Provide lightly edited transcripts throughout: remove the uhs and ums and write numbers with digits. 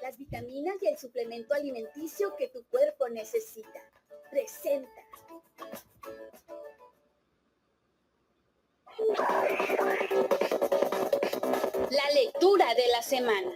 Las vitaminas y el suplemento alimenticio que tu cuerpo necesita. Presenta. La lectura de la semana.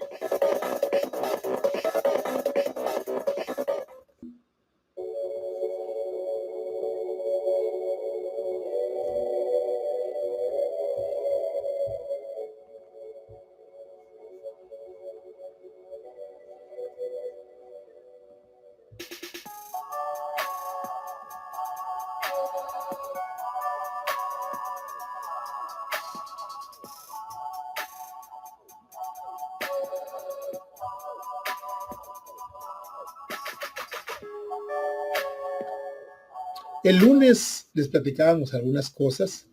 El lunes les platicábamos algunas cosas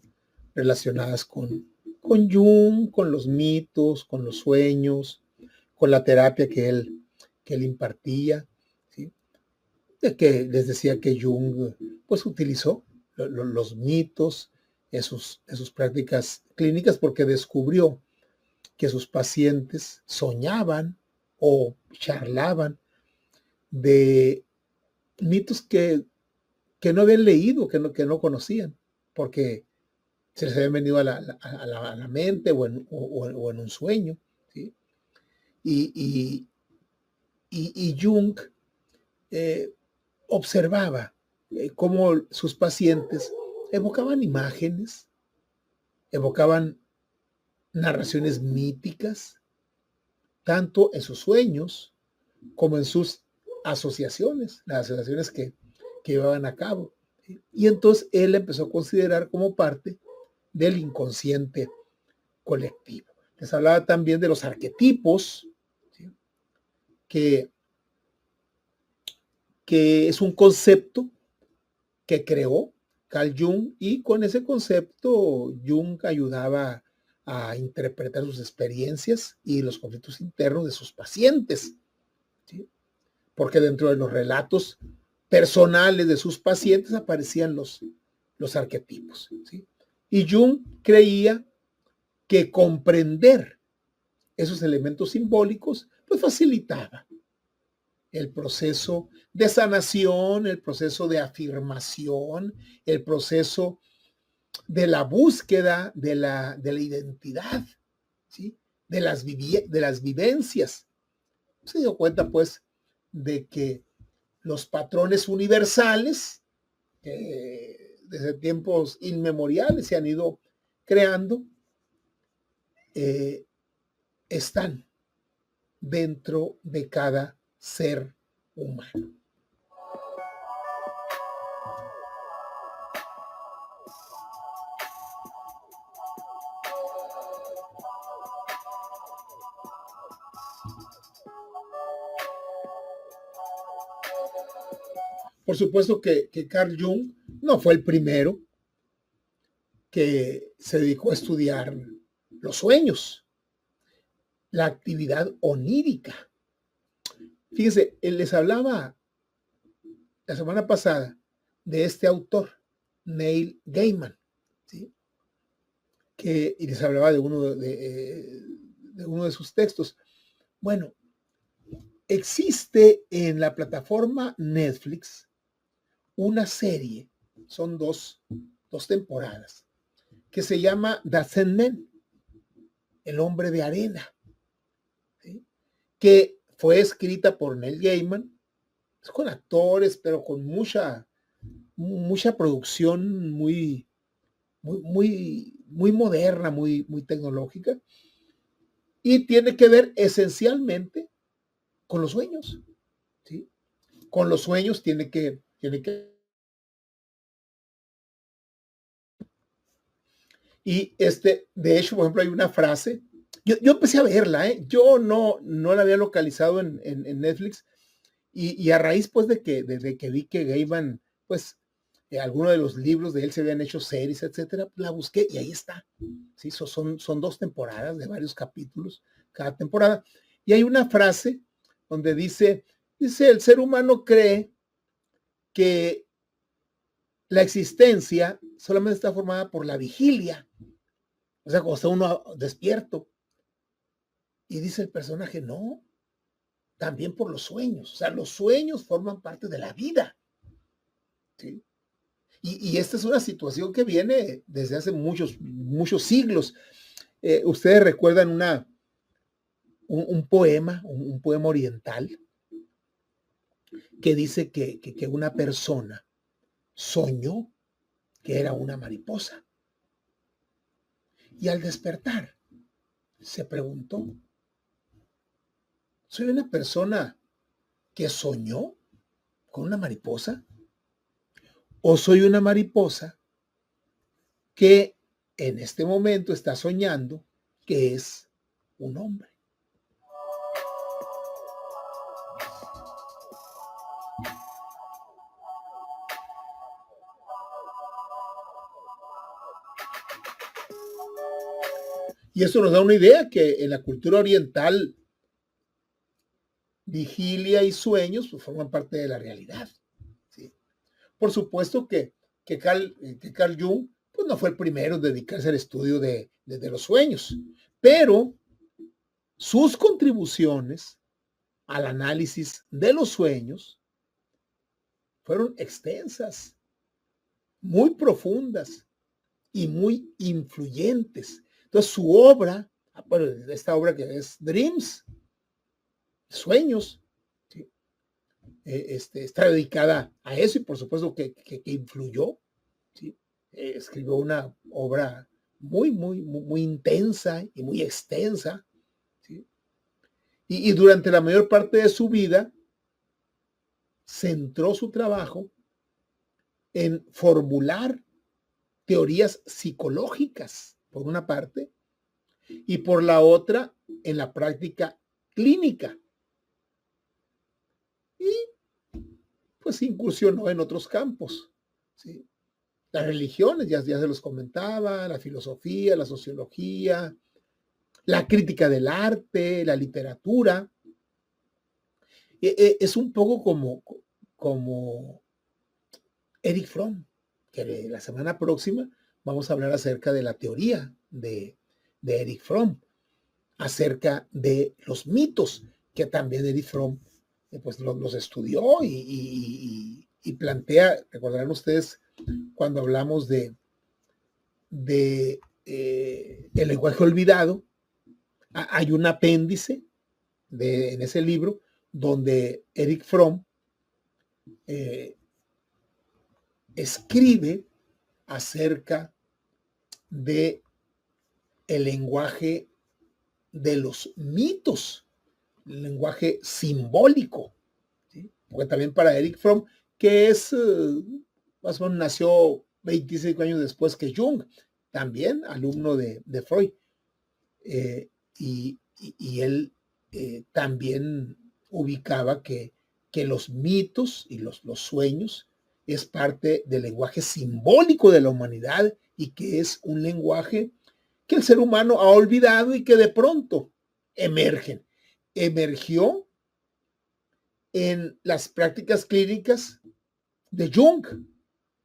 relacionadas con Jung, con los mitos, con los sueños, con la terapia que él impartía, ¿sí? De que les decía que Jung pues utilizó los mitos en sus prácticas clínicas porque descubrió que sus pacientes soñaban o charlaban de mitos que no habían leído, que no conocían, porque se les habían venido a la mente o en un sueño, ¿sí? Y Jung observaba cómo sus pacientes evocaban imágenes, evocaban narraciones míticas, tanto en sus sueños como en sus asociaciones, las asociaciones que llevaban a cabo. ¿Sí? Y entonces él empezó a considerar como parte del inconsciente colectivo. Les hablaba también de los arquetipos, ¿sí? que es un concepto que creó Carl Jung, y con ese concepto Jung ayudaba a interpretar sus experiencias y los conflictos internos de sus pacientes, ¿sí? Porque dentro de los relatos personales de sus pacientes aparecían los arquetipos, ¿sí? Y Jung creía que comprender esos elementos simbólicos pues facilitaba el proceso de sanación, el proceso de afirmación, el proceso de la búsqueda de la identidad, ¿sí? de las vivencias. Se dio cuenta pues de que los patrones universales desde tiempos inmemoriales se han ido creando, están dentro de cada ser humano. Por supuesto que Carl Jung no fue el primero que se dedicó a estudiar los sueños, la actividad onírica. Fíjense, él les hablaba la semana pasada de este autor, Neil Gaiman, ¿sí? Y les hablaba de uno de sus textos. Bueno, existe en la plataforma Netflix una serie, son dos temporadas, que se llama The Sandman, el hombre de arena, ¿sí? Que fue escrita por Neil Gaiman, con actores, pero con mucha producción muy moderna, muy tecnológica, y tiene que ver esencialmente con los sueños, ¿sí? Con los sueños tiene que y de hecho, por ejemplo, hay una frase, yo empecé a verla, yo no la había localizado en Netflix, y a raíz pues desde que vi que Gaiman, pues algunos de los libros de él se habían hecho series, etcétera, la busqué y ahí está, ¿sí? Son 2 temporadas de varios capítulos cada temporada, y hay una frase donde dice, el ser humano cree que la existencia solamente está formada por la vigilia, o sea, cuando está uno despierto. Y dice el personaje, no, también por los sueños. O sea, los sueños forman parte de la vida, ¿sí? Y esta es una situación que viene desde hace muchos siglos. Ustedes recuerdan un poema, un poema oriental que dice que una persona soñó que era una mariposa. Y al despertar, se preguntó, ¿soy una persona que soñó con una mariposa? ¿O soy una mariposa que en este momento está soñando que es un hombre? Y eso nos da una idea que en la cultura oriental, vigilia y sueños pues, forman parte de la realidad, ¿sí? Por supuesto que Carl Jung pues, no fue el primero en dedicarse al estudio de los sueños, pero sus contribuciones al análisis de los sueños fueron extensas, muy profundas y muy influyentes. Entonces su obra, bueno, esta obra que es Dreams, Sueños, ¿sí? Está dedicada a eso y por supuesto que influyó, ¿sí? Escribió una obra muy intensa y muy extensa, ¿sí? Y durante la mayor parte de su vida centró su trabajo en formular teorías psicológicas, por una parte, y por la otra, en la práctica clínica. Y pues incursionó en otros campos, ¿sí? Las religiones, ya se los comentaba, la filosofía, la sociología, la crítica del arte, la literatura. Es un poco como Erich Fromm, que la semana próxima vamos a hablar acerca de la teoría de Erich Fromm, acerca de los mitos, que también Erich Fromm pues los estudió y plantea, recordarán ustedes cuando hablamos de el lenguaje olvidado, hay un apéndice en ese libro donde Erich Fromm escribe acerca de el lenguaje de los mitos, el lenguaje simbólico, ¿sí? Porque también para Erich Fromm, que es más o menos nació 25 años después que Jung, también alumno de Freud, y él también ubicaba que los mitos y los sueños es parte del lenguaje simbólico de la humanidad y que es un lenguaje que el ser humano ha olvidado y que de pronto emergió en las prácticas clínicas de Jung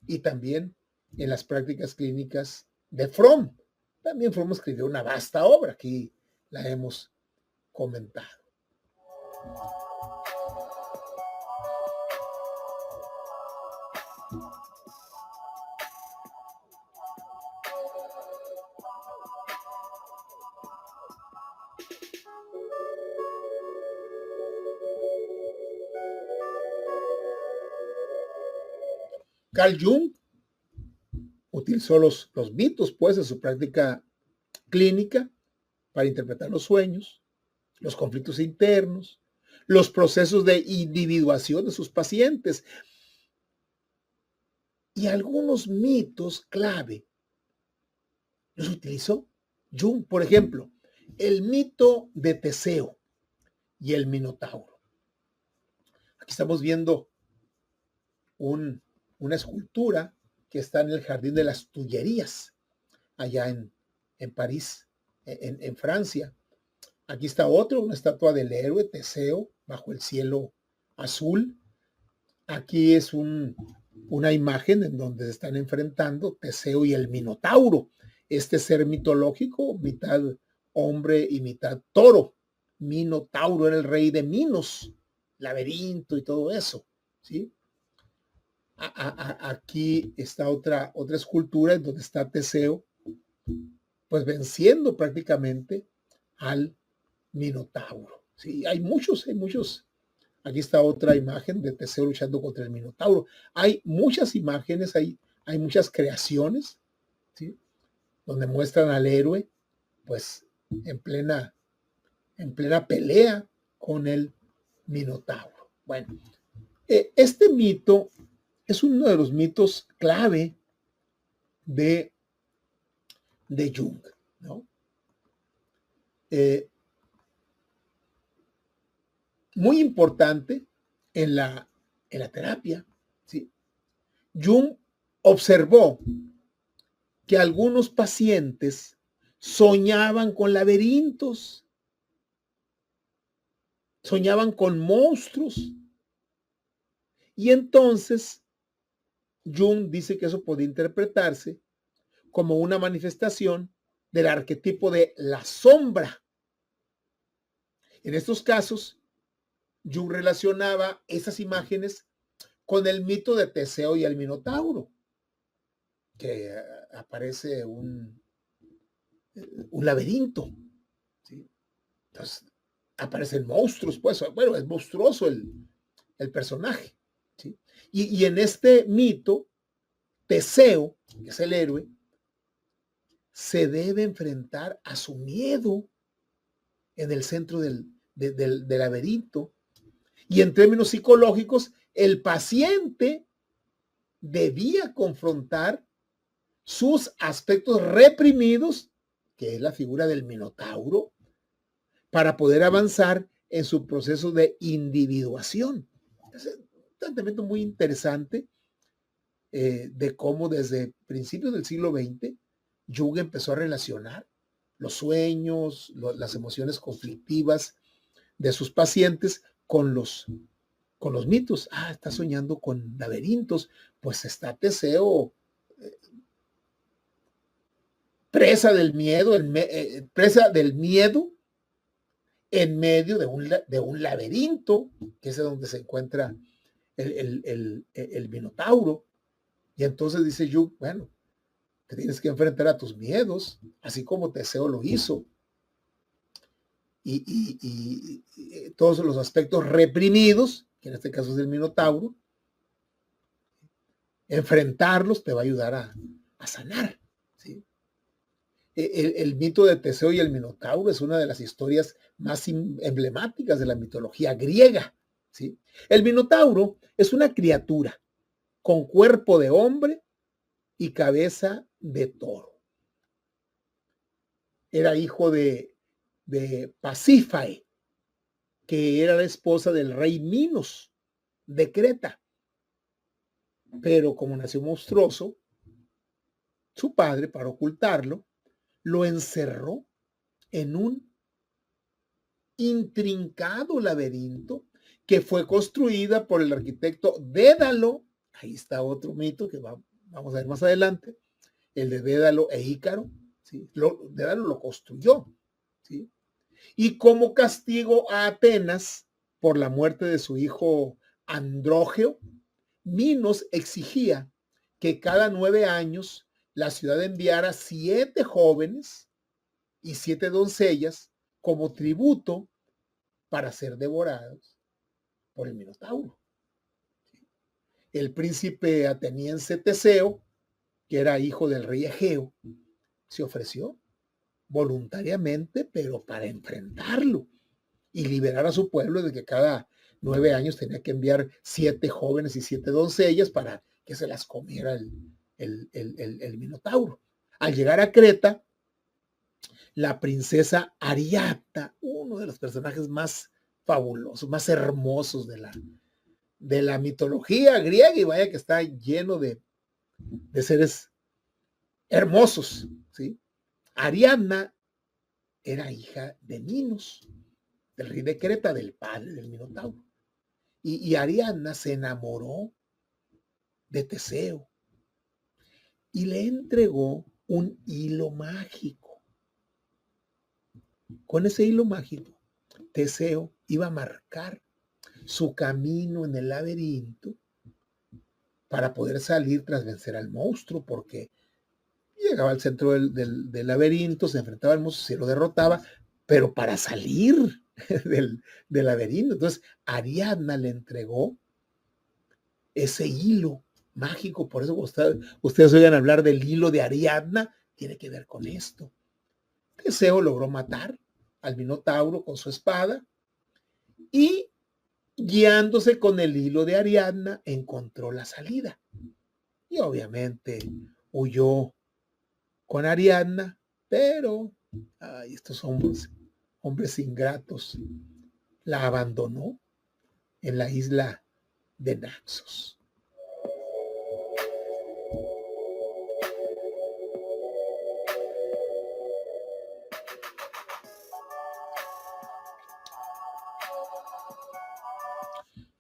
y también en las prácticas clínicas de Fromm. También Fromm escribió una vasta obra, aquí la hemos comentado. Carl Jung utilizó los mitos, pues, en su práctica clínica para interpretar los sueños, los conflictos internos, los procesos de individuación de sus pacientes y algunos mitos clave los utilizó Jung. Por ejemplo, el mito de Teseo y el Minotauro. Aquí estamos viendo una escultura que está en el Jardín de las Tullerías, allá en París, en Francia. Aquí está una estatua del héroe Teseo bajo el cielo azul. Aquí es una imagen en donde se están enfrentando Teseo y el Minotauro, este ser mitológico, mitad hombre y mitad toro, Minotauro era el rey de Minos, laberinto y todo eso, ¿sí? Aquí está otra escultura en donde está Teseo, pues venciendo prácticamente al Minotauro, ¿sí? Hay muchos. Aquí está otra imagen de Teseo luchando contra el Minotauro. Hay muchas imágenes, hay muchas creaciones, ¿sí? Donde muestran al héroe, pues, en plena pelea con el Minotauro. Bueno, este mito es uno de los mitos clave de Jung, ¿no? Muy importante en la terapia, ¿sí? Jung observó que algunos pacientes soñaban con laberintos, soñaban con monstruos, y entonces Jung dice que eso podía interpretarse como una manifestación del arquetipo de la sombra. En estos casos, Jung relacionaba esas imágenes con el mito de Teseo y el Minotauro, que aparece un laberinto, ¿sí? Entonces, aparecen monstruos, pues, bueno, es monstruoso el personaje, ¿sí? Y en este mito, Teseo, que es el héroe, se debe enfrentar a su miedo en el centro del laberinto. Y en términos psicológicos, el paciente debía confrontar sus aspectos reprimidos, que es la figura del Minotauro, para poder avanzar en su proceso de individuación. Es un planteamiento muy interesante de cómo desde principios del siglo XX Jung empezó a relacionar los sueños, las emociones conflictivas de sus pacientes con los mitos. Está soñando con laberintos, pues está Teseo presa del miedo, presa del miedo en medio de un laberinto, que es donde se encuentra el Minotauro. Y entonces dice Jung, bueno, te tienes que enfrentar a tus miedos, así como Teseo lo hizo. Y todos los aspectos reprimidos, que en este caso es el Minotauro, enfrentarlos te va a ayudar a sanar, ¿sí? El mito de Teseo y el Minotauro es una de las historias más emblemáticas de la mitología griega, ¿sí? El Minotauro es una criatura con cuerpo de hombre y cabeza de toro. Era hijo de Pasífae, que era la esposa del rey Minos de Creta. Pero como nació monstruoso, su padre, para ocultarlo, lo encerró en un intrincado laberinto que fue construida por el arquitecto Dédalo. Ahí está otro mito que vamos a ver más adelante, el de Dédalo e Ícaro, ¿sí? Dédalo lo construyó, ¿sí? Y como castigo a Atenas por la muerte de su hijo Andrógeo, Minos exigía que cada 9 años la ciudad enviara 7 jóvenes y 7 doncellas como tributo para ser devorados por el Minotauro. El príncipe ateniense Teseo, que era hijo del rey Egeo, se ofreció voluntariamente, pero para enfrentarlo y liberar a su pueblo de que cada 9 años tenía que enviar 7 jóvenes y 7 doncellas para que se las comiera el Minotauro. Al llegar a Creta, la princesa Ariadna, uno de los personajes más fabulosos, más hermosos de la mitología griega, y vaya que está lleno de seres hermosos, ¿sí? Ariadna era hija de Minos, del rey de Creta, del padre del Minotauro. Y Ariadna se enamoró de Teseo y le entregó un hilo mágico. Con ese hilo mágico Teseo iba a marcar su camino en el laberinto para poder salir tras vencer al monstruo, porque llegaba al centro del laberinto, se enfrentaba al monstruo, se lo derrotaba, pero para salir del laberinto. Entonces, Ariadna le entregó ese hilo mágico. Por eso ustedes oigan hablar del hilo de Ariadna, tiene que ver con esto. Teseo logró matar al Minotauro con su espada y, guiándose con el hilo de Ariadna, encontró la salida. Y obviamente huyó con Ariadna, pero estos hombres ingratos, la abandonó en la isla de Naxos.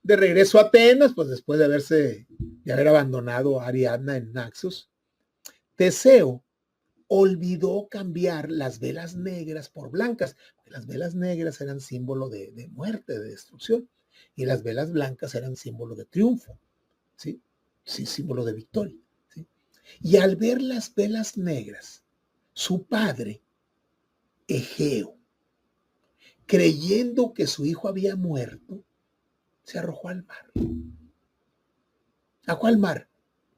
De regreso a Atenas, pues después de haber abandonado a Ariadna en Naxos, Teseo olvidó cambiar las velas negras por blancas, porque las velas negras eran símbolo de muerte, de destrucción, y las velas blancas eran símbolo de triunfo, ¿sí? Sí, símbolo de victoria, ¿sí? Y al ver las velas negras, su padre, Egeo, creyendo que su hijo había muerto, se arrojó al mar. ¿A cuál mar?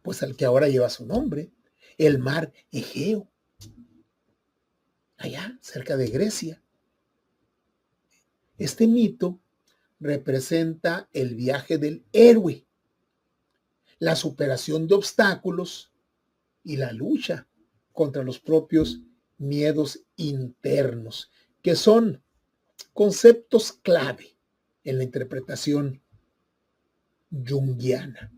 Pues al que ahora lleva su nombre, el mar Egeo, allá cerca de Grecia. Este mito representa el viaje del héroe, la superación de obstáculos y la lucha contra los propios miedos internos, que son conceptos clave en la interpretación junguiana.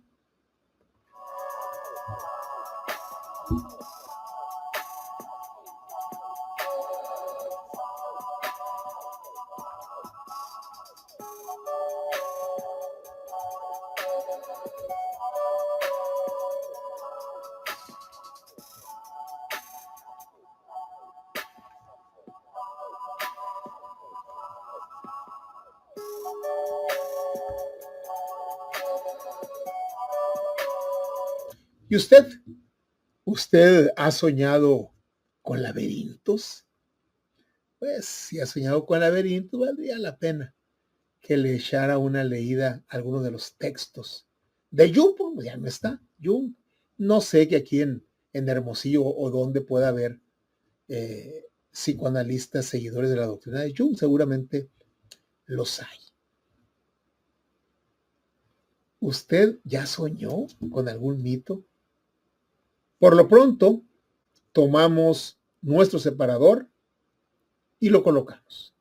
¿Y usted ha soñado con laberintos? Pues si ha soñado con laberintos, valdría la pena que le echara una leída a alguno de los textos de Jung. Pues ya no está Jung. No sé que aquí en Hermosillo o donde pueda haber psicoanalistas seguidores de la doctrina de Jung. Seguramente los hay. ¿Usted ya soñó con algún mito? Por lo pronto, tomamos nuestro separador y lo colocamos.